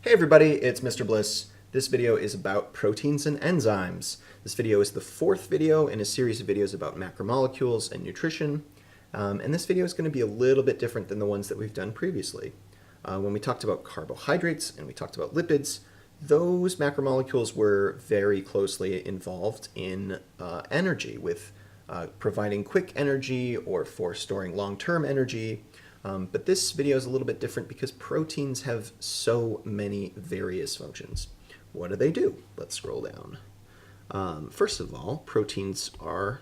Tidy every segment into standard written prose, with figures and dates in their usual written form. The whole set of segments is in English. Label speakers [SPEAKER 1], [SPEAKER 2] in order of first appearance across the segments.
[SPEAKER 1] Hey everybody, it's Mr. Bliss. This video is about proteins and enzymes. This video is the fourth video in a series of videos about macromolecules and nutrition. And this video is going to be a little bit different than the ones that we've done previously. When we talked about carbohydrates and we talked about lipids, those macromolecules were very closely involved in energy, with providing quick energy or for storing long-term energy. But this video is a little bit different because proteins have so many various functions. What do they do? Let's scroll down. First of all, proteins are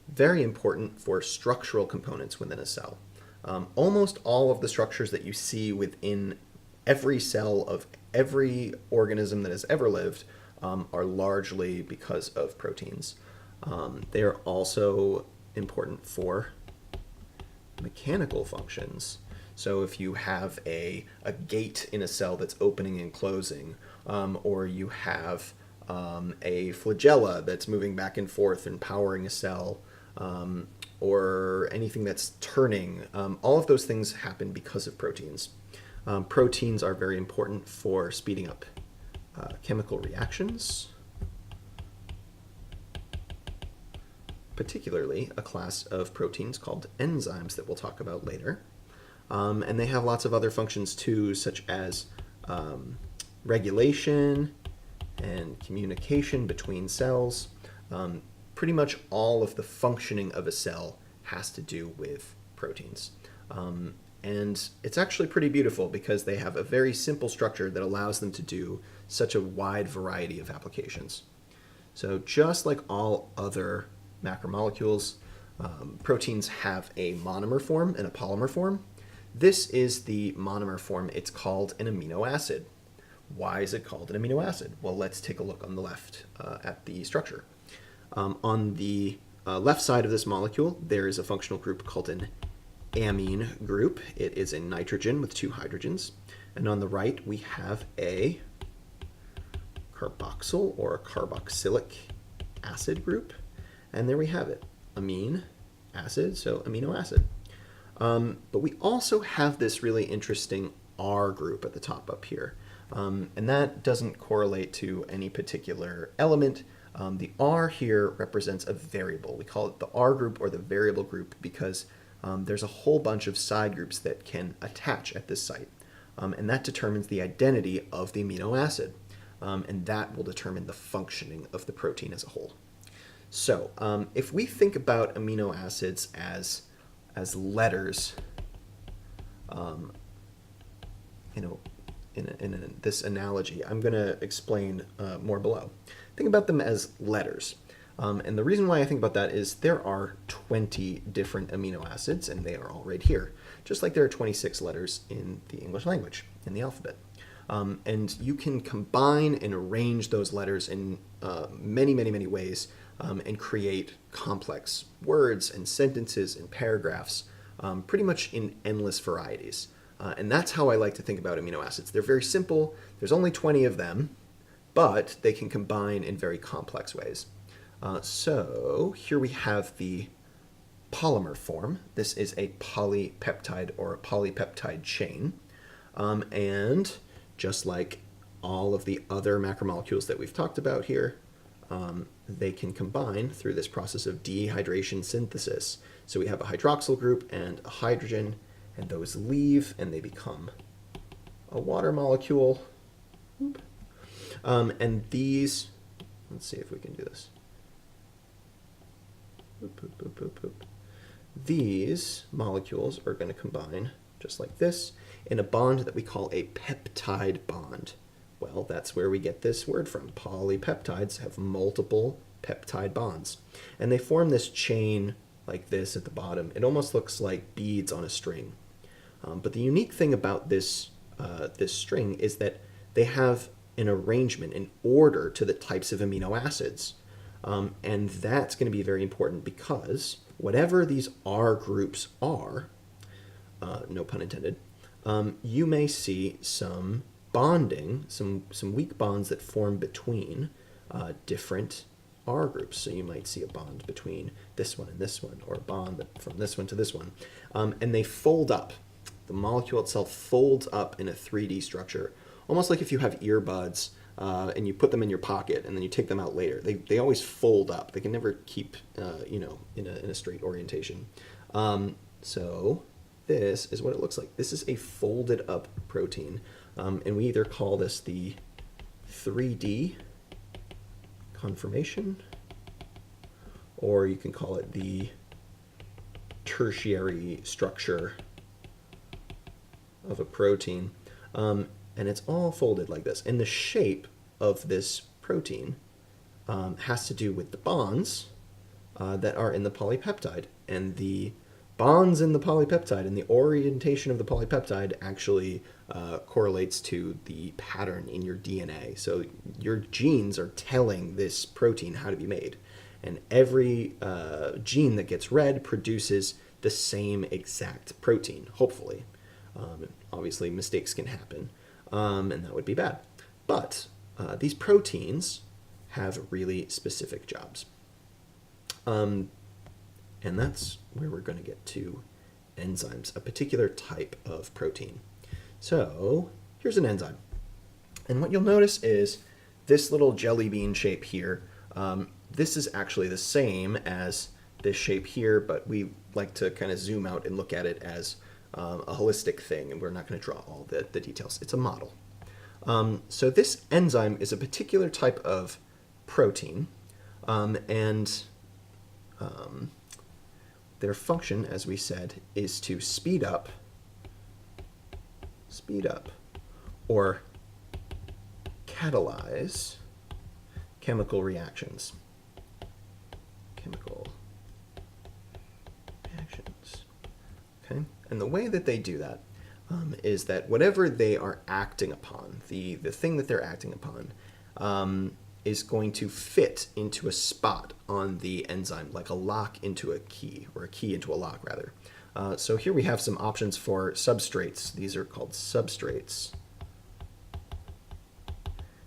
[SPEAKER 1] very important for structural components within a cell. Almost all of the structures that you see within every cell of every organism that has ever lived are largely because of proteins. They are also important for mechanical functions. So if you have a gate in a cell that's opening and closing, or you have a flagella that's moving back and forth and powering a cell, or anything that's turning, all of those things happen because of proteins. Proteins are very important for speeding up chemical reactions, particularly a class of proteins called enzymes that we'll talk about later. And they have lots of other functions too, such as regulation and communication between cells. Pretty much all of the functioning of a cell has to do with proteins. And it's actually pretty beautiful because they have a very simple structure that allows them to do such a wide variety of applications. So just like all other macromolecules, proteins have a monomer form and a polymer form. This is the monomer form. It's called an amino acid. Why is it called an amino acid? Well, let's take a look on the left at the structure. On the left side of this molecule, there is a functional group called an amine group. It is a nitrogen with two hydrogens. And on the right, we have a carboxyl or a carboxylic acid group. And there we have it, amine acid, so amino acid. But we also have this really interesting R group at the top up here. And that doesn't correlate to any particular element. The R here represents a variable. We call it the R group or the variable group because there's a whole bunch of side groups that can attach at this site. And that determines the identity of the amino acid. And that will determine the functioning of the protein as a whole. So if we think about amino acids as letters, in this analogy, I'm going to explain more below. Think about them as letters. And the reason why I think about that is there are 20 different amino acids, and they are all right here, just like there are 26 letters in the English language, in the alphabet. And you can combine and arrange those letters in many, many, many ways and create complex words and sentences and paragraphs, pretty much in endless varieties. And that's how I like to think about amino acids. They're very simple. There's only 20 of them, but they can combine in very complex ways. So here we have the polymer form. This is a polypeptide or a polypeptide chain. And just like all of the other macromolecules that we've talked about here, they can combine through this process of dehydration synthesis. So we have a hydroxyl group and a hydrogen, and those leave and they become a water molecule. And these, let's see if we can do this. These molecules are going to combine just like this in a bond that we call a peptide bond. Well, that's where we get this word from. Polypeptides have multiple peptide bonds. And they form this chain like this at the bottom. It almost looks like beads on a string. But the unique thing about this string is that they have an arrangement, an order to the types of amino acids. And that's going to be very important because whatever these R groups are, no pun intended, you may see some bonding, some weak bonds that form between different R groups. So you might see a bond between this one and this one, or a bond from this one to this one. And they fold up. The molecule itself folds up in a 3D structure, almost like if you have earbuds and you put them in your pocket and then you take them out later. They always fold up. They can never keep, in a straight orientation. So this is what it looks like. This is a folded up protein. And we either call this the 3D conformation, or you can call it the tertiary structure of a protein. And it's all folded like this. And the shape of this protein has to do with the bonds that are in the polypeptide. And the bonds in the polypeptide and the orientation of the polypeptide actually correlates to the pattern in your DNA. So your genes are telling this protein how to be made. And every gene that gets read produces the same exact protein, hopefully. Obviously, mistakes can happen, and that would be bad. But these proteins have really specific jobs. And that's where we're going to get to enzymes, a particular type of protein. So here's an enzyme. And what you'll notice is this little jelly bean shape here. This is actually the same as this shape here, but we like to kind of zoom out and look at it as a holistic thing, and we're not going to draw all the details. It's a model. So this enzyme is a particular type of protein, and their function, as we said, is to speed up, or catalyze chemical reactions. Okay, and the way that they do that is that whatever they are acting upon, the thing that they're acting upon, is going to fit into a spot on the enzyme, like a lock into a key, or a key into a lock, rather. So here we have some options for substrates. These are called substrates.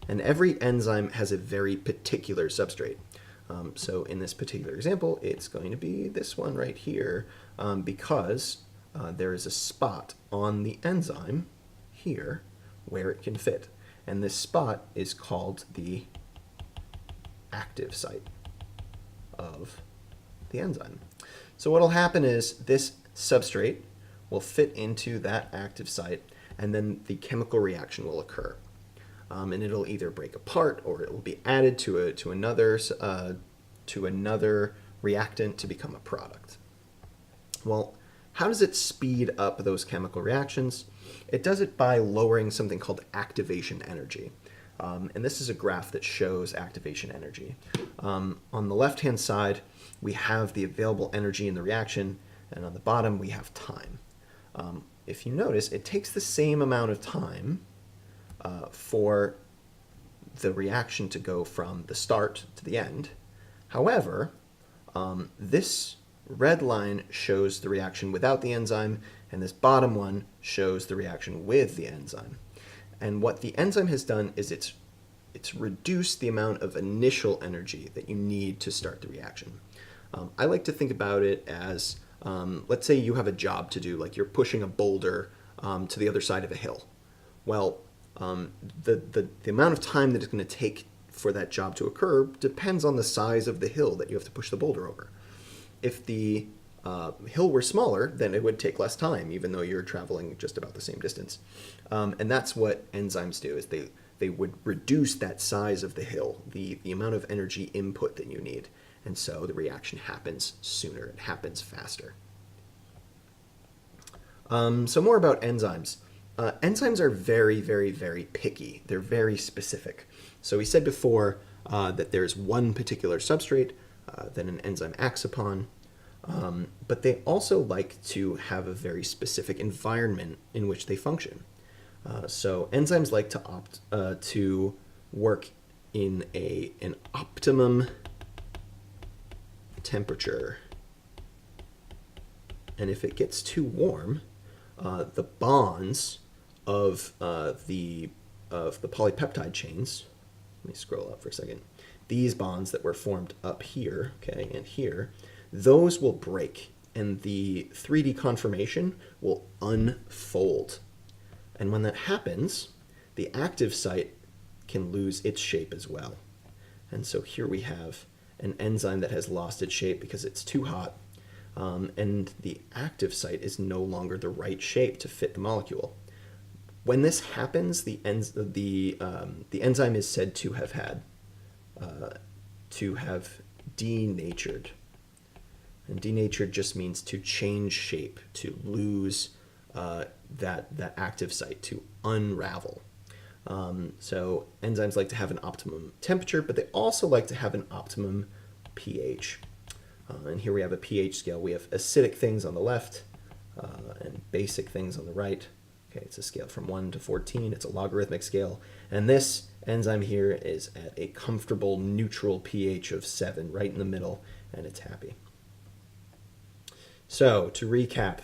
[SPEAKER 1] And every enzyme has a very particular substrate. So in this particular example, it's going to be this one right here, because there is a spot on the enzyme here where it can fit. And this spot is called the active site of the enzyme. So what will happen is this substrate will fit into that active site, and then the chemical reaction will occur. And it'll either break apart, or it will be added to another reactant to become a product. Well, how does it speed up those chemical reactions? It does it by lowering something called activation energy. And this is a graph that shows activation energy. On the left-hand side, we have the available energy in the reaction, and on the bottom, we have time. If you notice, it takes the same amount of time for the reaction to go from the start to the end. However, this red line shows the reaction without the enzyme, and this bottom one shows the reaction with the enzyme. And what the enzyme has done is it's reduced the amount of initial energy that you need to start the reaction. I like to think about it as, let's say you have a job to do, like you're pushing a boulder to the other side of a hill. Well, the amount of time that it's going to take for that job to occur depends on the size of the hill that you have to push the boulder over. If the hill were smaller, then it would take less time, even though you're traveling just about the same distance. And that's what enzymes do, is they would reduce that size of the hill, the amount of energy input that you need. And so the reaction happens sooner, it happens faster. So more about enzymes. Enzymes are very, very, very picky. They're very specific. So we said before that there's one particular substrate that an enzyme acts upon, but they also like to have a very specific environment in which they function. So enzymes like to work in an optimum temperature. And if it gets too warm, the bonds of the polypeptide chains, let me scroll up for a second, these bonds that were formed up here, okay, and here, those will break and the 3D conformation will unfold. And when that happens, the active site can lose its shape as well. And so here we have an enzyme that has lost its shape because it's too hot, and the active site is no longer the right shape to fit the molecule. When this happens, the enzyme is said to have denatured. And denatured just means to change shape, to lose that active site, to unravel. So enzymes like to have an optimum temperature, but they also like to have an optimum pH. And here we have a pH scale. We have acidic things on the left and basic things on the right. Okay, it's a scale from 1 to 14. It's a logarithmic scale. And this enzyme here is at a comfortable neutral pH of 7, right in the middle, and it's happy. So to recap,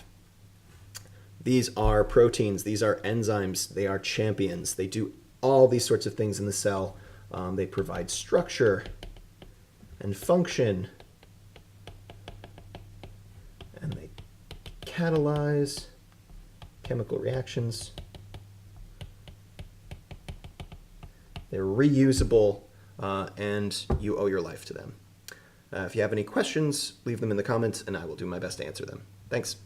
[SPEAKER 1] these are proteins, these are enzymes, they are champions. They do all these sorts of things in the cell. They provide structure and function, and they catalyze chemical reactions. They're reusable, and you owe your life to them. If you have any questions, leave them in the comments, and I will do my best to answer them. Thanks.